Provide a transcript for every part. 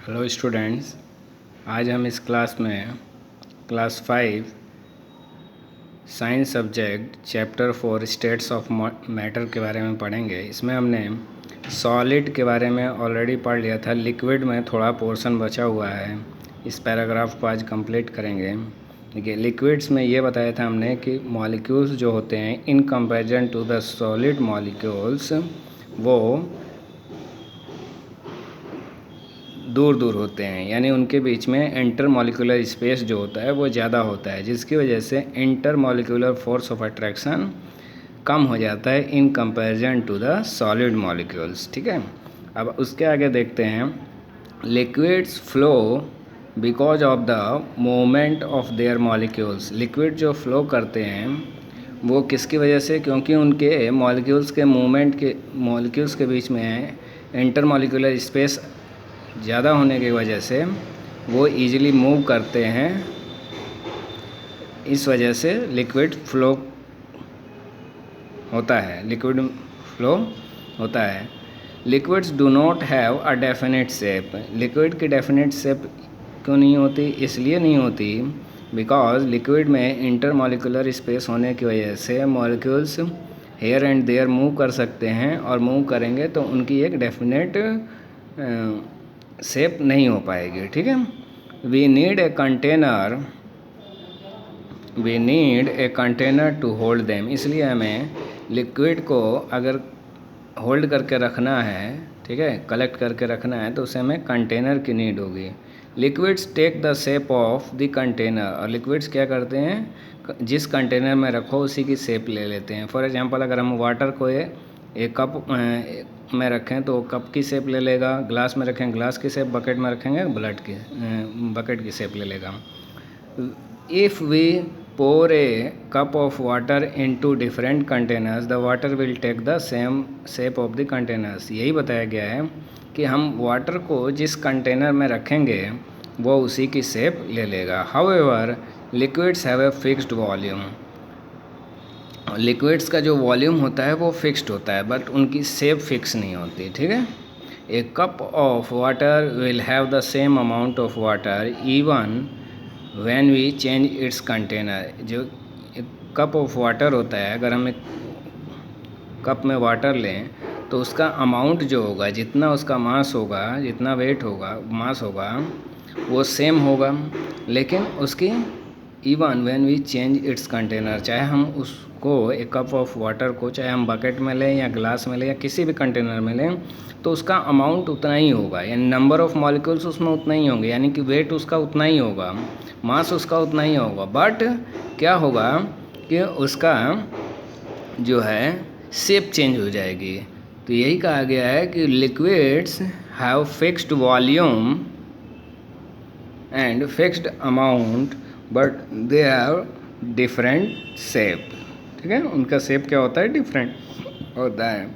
Hello students, आज हम इस क्लास में class 5 science subject chapter 4 states of matter के बारे में पढ़ेंगे। इसमें हमने सॉलिड के बारे में ऑलरेडी पढ़ लिया था। लिक्विड में थोड़ा पोर्शन बचा हुआ है, इस पैराग्राफ को आज कंप्लीट करेंगे। देखिए, लिक्विड्स में ये बताया था हमने कि मॉलिक्यूल्स जो होते हैं in comparison to the solid molecules वो दूर दूर होते हैं, यानी उनके बीच में इंटर मॉलिक्यूलर स्पेस जो होता है वो ज़्यादा होता है, जिसकी वजह से intermolecular force of attraction कम हो जाता है in comparison to the solid molecules. ठीक है, अब उसके आगे देखते हैं। Liquids flow because of the movement of their molecules. Liquid जो फ्लो करते हैं वो किसकी वजह से? क्योंकि उनके मॉलिक्यूल्स के बीच में इंटर मॉलिक्यूलर स्पेस ज़्यादा होने की वजह से वो इजीली मूव करते हैं। इस वजह से लिक्विड फ्लो होता है। Liquids do not have a definite shape. Liquid की डेफिनेट शेप क्यों नहीं होती? इसलिए नहीं होती बिकॉज लिक्विड में इंटर मॉलिक्यूलर स्पेस होने की वजह से molecules here and there move कर सकते हैं, और मूव करेंगे तो उनकी एक डेफिनेट शेप नहीं हो पाएगी। ठीक है, we need a container to hold them. इसलिए हमें लिक्विड को अगर होल्ड करके रखना है, ठीक है, कलेक्ट करके रखना है, तो उसे हमें कंटेनर की नीड होगी। Liquids take the shape of the container. और लिक्विड्स क्या करते हैं, जिस कंटेनर में रखो उसी की शेप ले लेते हैं। फॉर एग्जांपल, अगर हम वाटर को एक कप में रखें तो कप की शेप ले लेगा, ग्लास में रखें ग्लास की शेप, बकेट में रखेंगे बकेट की शेप ले लेगा। If we pour a cup of water into different containers, the water will take the same shape of the containers। यही बताया गया है कि हम वाटर को जिस कंटेनर में रखेंगे वो उसी की शेप ले लेगा। However, liquids have a fixed volume। Liquids का जो वॉल्यूम होता है वो फिक्स्ड होता है, बट उनकी शेप फिक्स नहीं होती। ठीक है, a cup of water will have the same amount of water even when we change its container. जो एक कप ऑफ वाटर होता है, अगर हम एक कप में वाटर लें तो उसका अमाउंट जो होगा, जितना उसका मास होगा, जितना वेट होगा, मास होगा, वो सेम होगा। लेकिन उसकी even when we change its container, चाहे हम उसको एक कप ऑफ वाटर को चाहे हम बकेट में लें या ग्लास में लें या किसी भी कंटेनर में लें, तो उसका अमाउंट उतना ही होगा, यानी नंबर ऑफ मॉलिक्यूल्स उसमें उतना ही होंगे, यानी कि वेट उसका उतना ही होगा, मास उसका उतना ही होगा। बट क्या होगा कि उसका जो है शेप चेंज हो जाएगी। तो यही कहा गया है कि liquids have fixed volume and fixed amount but they have different shape. ठीक है, उनका शेप क्या होता है? डिफरेंट होता है।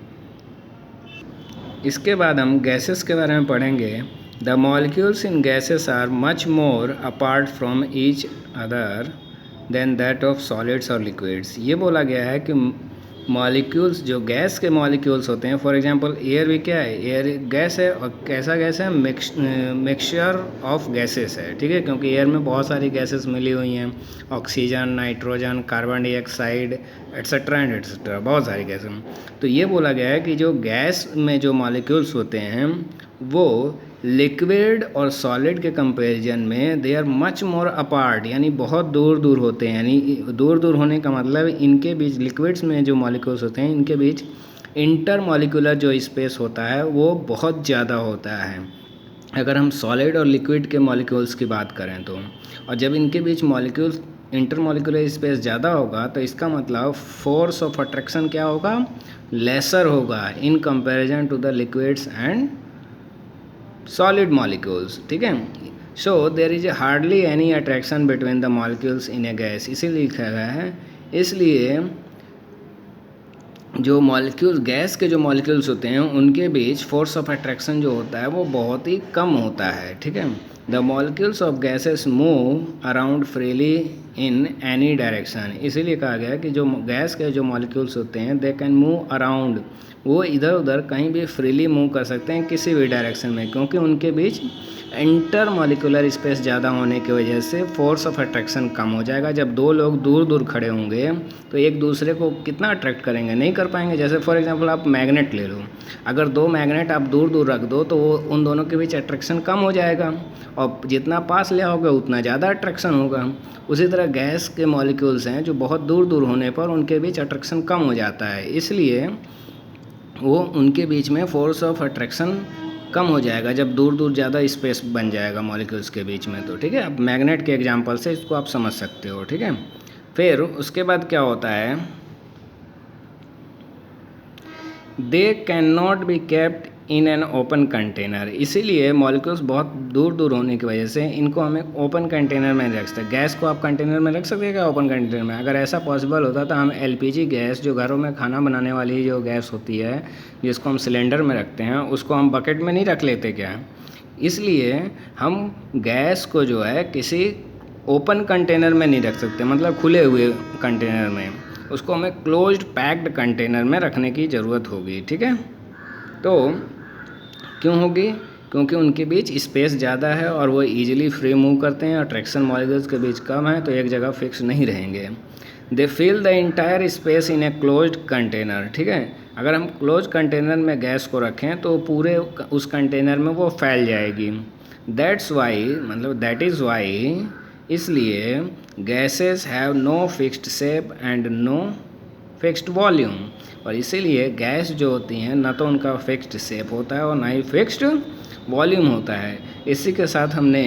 इसके बाद हम गैसेस के बारे में पढ़ेंगे। The molecules in gases are much more apart from each other than that of solids और लिक्विड्स। ये बोला गया है कि मॉलिक्यूल्स जो गैस के मॉलिक्यूल्स होते हैं, फॉर एग्जांपल एयर भी क्या है? एयर गैस है, और कैसा गैस है? मिक्सचर ऑफ गैसेस है। ठीक है, क्योंकि एयर में बहुत सारी गैसेस मिली हुई हैं, oxygen, nitrogen, carbon dioxide, etcetera and etcetera, बहुत सारी गैसें। तो ये बोला गया है कि जो गैस में जो मॉलिक्यूल्स होते हैं वो लिक्विड और सॉलिड के कंपैरिजन में they are much more apart, यानी बहुत दूर दूर होते हैं। यानी दूर दूर होने का मतलब इनके बीच, लिक्विड्स में जो मॉलिक्यूल्स होते हैं इनके बीच इंटर मॉलिक्यूलर जो स्पेस होता है वो बहुत ज़्यादा होता है, अगर हम सॉलिड और लिक्विड के मॉलिक्यूल्स की बात करें तो। और जब इनके बीच मॉलिक्यूल्स इंटर मॉलिक्यूलर स्पेस ज़्यादा होगा तो इसका मतलब फोर्स ऑफ अट्रैक्शन क्या होगा? लेसर होगा in comparison to the liquids and solid molecules. ठीक है, so there is hardly any attraction between the molecules in a gas, इसीलिए लिखा गया है। इसलिए जो मॉलिक्यूल्स, गैस के जो मॉलिक्यूल्स होते हैं उनके बीच फोर्स ऑफ अट्रैक्शन जो होता है वो बहुत ही कम होता है। ठीक है, the molecules of gases move around freely in any direction. इसीलिए कहा गया कि जो गैस के जो मॉलिक्यूल्स होते हैं दे कैन मूव अराउंड, वो इधर उधर कहीं भी फ्रीली मूव कर सकते हैं किसी भी डायरेक्शन में, क्योंकि उनके बीच इंटर मॉलिक्यूलर स्पेस ज़्यादा होने की वजह से फोर्स ऑफ अट्रैक्शन कम हो जाएगा। जब दो लोग दूर दूर खड़े होंगे तो एक दूसरे को कितना अट्रैक्ट करेंगे, नहीं कर पाएंगे। जैसे फॉर एग्जांपल आप मैग्नेट ले लो, अगर दो मैग्नेट आप दूर दूर रख दो तो वो उन दोनों के बीच अट्रैक्शन कम हो जाएगा, और जितना पास ले आओगे उतना ज़्यादा अट्रैक्शन होगा। उसी तरह गैस के मॉलिक्यूल्स हैं जो बहुत दूर दूर होने पर उनके बीच अट्रैक्शन कम हो जाता है, इसलिए वो उनके बीच में फोर्स ऑफ अट्रैक्शन कम हो जाएगा जब दूर दूर ज़्यादा स्पेस बन जाएगा मॉलिक्यूल्स के बीच में। तो ठीक है, अब मैग्नेट के एग्जांपल से इसको आप समझ सकते हो। ठीक है, फिर उसके बाद क्या होता है, they can not be kept in an open container. इसीलिए मॉलिक्यूल्स बहुत दूर दूर होने की वजह से इनको हमें ओपन कंटेनर में रख सकते हैं। गैस को आप कंटेनर में रख सकते हैं क्या, ओपन कंटेनर में? अगर ऐसा पॉसिबल होता तो हम एलपीजी गैस, जो घरों में खाना बनाने वाली जो गैस होती है जिसको हम सिलेंडर में रखते हैं, उसको हम बकेट में नहीं रख लेते क्या? इसलिए हम गैस को जो है किसी ओपन कंटेनर में नहीं रख सकते, मतलब खुले हुए कंटेनर में, उसको हमें क्लोज्ड पैक्ड कंटेनर में रखने की ज़रूरत होगी। ठीक है, तो क्यों होगी? क्योंकि उनके बीच स्पेस ज़्यादा है और वो इजीली फ्री मूव करते हैं, अट्रैक्शन मॉलिक्यूल्स के बीच कम है, तो एक जगह फिक्स नहीं रहेंगे। They fill the entire space in a closed container. ठीक है, अगर हम क्लोज कंटेनर में गैस को रखें तो पूरे उस कंटेनर में वो फैल जाएगी। दैट्स वाई, मतलब दैट इज़ वाई, इसलिए gases have no fixed shape and no fixed volume. और इसीलिए गैस जो होती हैं ना तो उनका फिक्स्ड शेप होता है और ना ही फिक्स्ड वॉल्यूम होता है। इसी के साथ हमने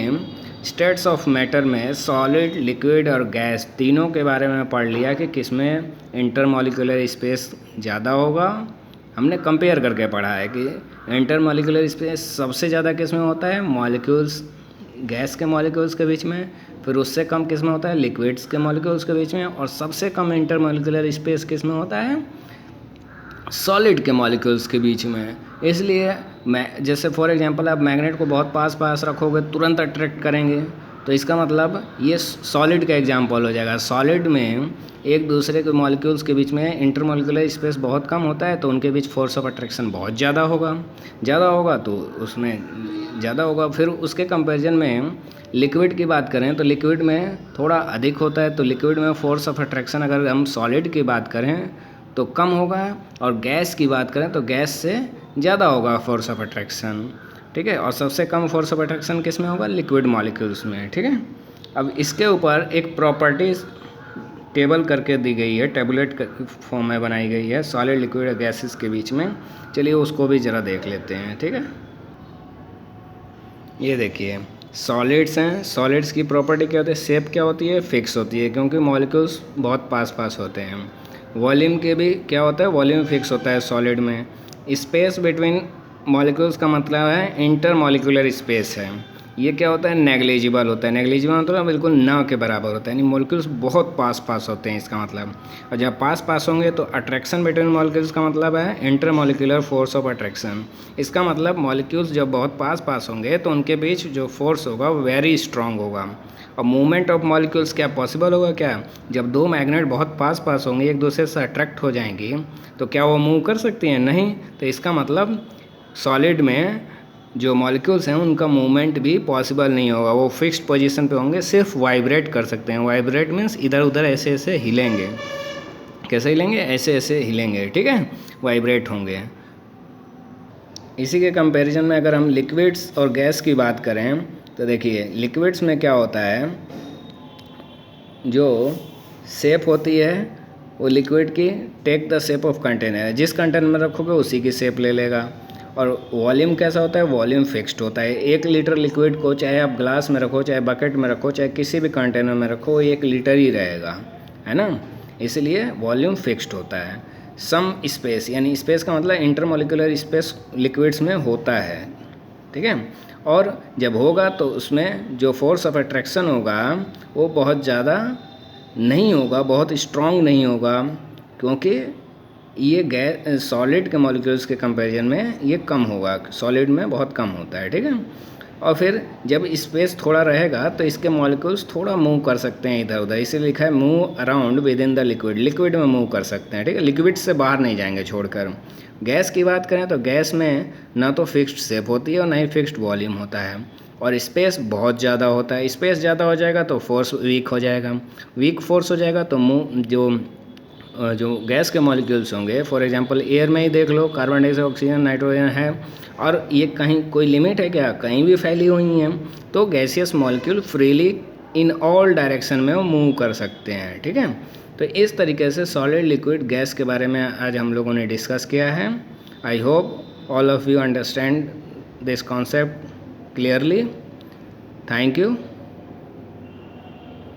स्टेट्स ऑफ मैटर में सॉलिड, लिक्विड और गैस तीनों के बारे में पढ़ लिया कि किसमें इंटरमॉलिक्यूलर स्पेस ज़्यादा होगा। हमने कंपेयर करके पढ़ा है कि इंटरमॉलिक्यूलर स्पेस सबसे ज़्यादा किस में होता है, मॉलिक्यूल्स, गैस के मॉलिक्यूल्स के बीच में, फिर उससे कम किस में होता है, लिक्विड्स के मॉलिक्यूल्स के बीच में, और सबसे कम इंटरमॉलिक्यूलर स्पेस किस में होता है, सॉलिड के मॉलिक्यूल्स के बीच में। इसलिए मैं, जैसे फॉर एग्जांपल आप मैग्नेट को बहुत पास पास रखोगे तुरंत अट्रैक्ट करेंगे, तो इसका मतलब ये सॉलिड का एग्जांपल हो जाएगा। सॉलिड में एक दूसरे के मॉलिक्यूल्स के बीच में इंटरमॉलिक्यूलर स्पेस बहुत कम होता है, तो उनके बीच फोर्स ऑफ अट्रैक्शन बहुत ज़्यादा होगा तो उसमें ज़्यादा होगा। फिर उसके कंपैरिजन में लिक्विड की बात करें तो लिक्विड में थोड़ा अधिक होता है, तो लिक्विड में फोर्स ऑफ अट्रैक्शन अगर हम सॉलिड की बात करें तो कम होगा, और गैस की बात करें तो गैस से ज़्यादा होगा फोर्स ऑफ अट्रैक्शन। ठीक है, और सबसे कम फोर्स ऑफ अट्रैक्शन किस में होगा, लिक्विड मॉलिक्यूल्स में। ठीक है, अब इसके ऊपर एक प्रॉपर्टीज टेबल करके दी गई है, टेबुलेट फॉर्म में बनाई गई है सॉलिड, लिक्विड और गैसेस के बीच में। चलिए उसको भी ज़रा देख लेते हैं। ठीक है, ये देखिए सॉलिड्स हैं, सॉलिड्स की प्रॉपर्टी क्या होती है, शेप क्या होती है, फिक्स होती है क्योंकि मॉलिक्यूल्स बहुत पास पास होते हैं। वॉल्यूम के भी क्या होता है, वॉल्यूम फिक्स होता है सॉलिड में। स्पेस बिटवीन मॉलिक्यूल्स का मतलब है इंटर मॉलिक्यूलर स्पेस है, ये क्या होता है, नेग्लिजिबल होता है। नेग्लिजिबल मतलब बिल्कुल ना के बराबर होता है, यानी मॉलिक्यूल्स बहुत पास पास होते हैं इसका मतलब। और जब पास पास होंगे तो अट्रैक्शन बिटवीन मॉलिक्यूल्स का मतलब है inter molecular force of attraction. इसका मतलब मॉलिक्यूल्स जब बहुत पास पास होंगे तो उनके बीच जो फोर्स होगा वो वेरी स्ट्रॉन्ग होगा। और मूवमेंट ऑफ मॉलिक्यूल्स क्या पॉसिबल होगा, क्या जब दो मैग्नेट बहुत पास पास होंगे, एक दूसरे से अट्रैक्ट हो जाएंगी, तो क्या वो मूव कर सकती हैं, नहीं। तो इसका मतलब सॉलिड में जो मॉलिक्यूल्स हैं उनका मूवमेंट भी पॉसिबल नहीं होगा, वो फिक्स्ड पोजीशन पे होंगे, सिर्फ वाइब्रेट कर सकते हैं। वाइब्रेट मीन्स इधर उधर ऐसे ऐसे हिलेंगे। कैसे हिलेंगे, ऐसे ऐसे हिलेंगे। ठीक है, वाइब्रेट होंगे। इसी के कंपैरिजन में अगर हम लिक्विड्स और गैस की बात करें तो देखिए लिक्विड्स में क्या होता है, जो शेप होती है वो लिक्विड की take the shape of container, जिस कंटेनर में रखोगे उसी की शेप ले लेगा। और वॉल्यूम कैसा होता है, वॉल्यूम फिक्स्ड होता है। 1 लीटर लिक्विड को चाहे आप ग्लास में रखो, चाहे बकेट में रखो, चाहे किसी भी कंटेनर में रखो, 1 लीटर ही रहेगा, है ना। इसलिए वॉल्यूम फिक्स्ड होता है। सम स्पेस, यानी स्पेस का मतलब इंटरमॉलिक्यूलर स्पेस लिक्विड्स में होता है। ठीक है, और जब होगा तो उसमें जो फोर्स ऑफ अट्रैक्शन होगा वो बहुत ज़्यादा नहीं होगा, बहुत स्ट्रॉन्ग नहीं होगा, क्योंकि ये गैस सॉलिड के मॉलिक्यूल्स के कंपैरिजन में ये कम होगा, सॉलिड में बहुत कम होता है, ठीक है। और फिर जब स्पेस थोड़ा रहेगा तो इसके मॉलिक्यूल्स थोड़ा मूव कर सकते हैं इधर उधर, इसीलिए लिखा है move around with in the liquid, liquid में मूव कर सकते हैं, ठीक है, लिक्विड से बाहर नहीं जाएंगे छोड़कर। गैस की बात करें तो गैस में ना तो फिक्स्ड शेप होती है और ना ही फिक्स्ड वॉल्यूम होता है, और स्पेस बहुत ज़्यादा होता है। स्पेस ज़्यादा हो जाएगा तो फोर्स वीक हो जाएगा, वीक फोर्स हो जाएगा तो जो गैस के मॉलिक्यूल्स होंगे, फॉर एग्जांपल एयर में ही देख लो, कार्बन डाइऑक्साइड, ऑक्सीजन, नाइट्रोजन है, और ये कहीं कोई लिमिट है क्या, कहीं भी फैली हुई हैं, तो gaseous molecule freely in all direction में वो मूव कर सकते हैं, ठीक है। तो इस तरीके से सॉलिड, लिक्विड, गैस के बारे में आज हम लोगों ने डिस्कस किया है। I hope all of you understand this concept clearly. Thank you.